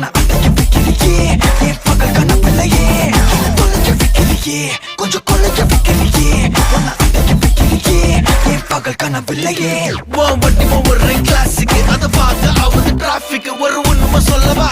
உன்னை அடைக்க வைக்கிறியே என் பகல் கனவில்லையே தொலைக்க வைக்கிறியே கொஞ்சம் கொலைக்க வைக்கிறியே உன்னை அடைக்க வைக்கிறியே என் பகல் கனவில்லையே வண்டி ஒரு கிளாஸுக்கு அதை பார்த்து ஆகுது டிராபிக் ஒரு உண்மை சொல்லவா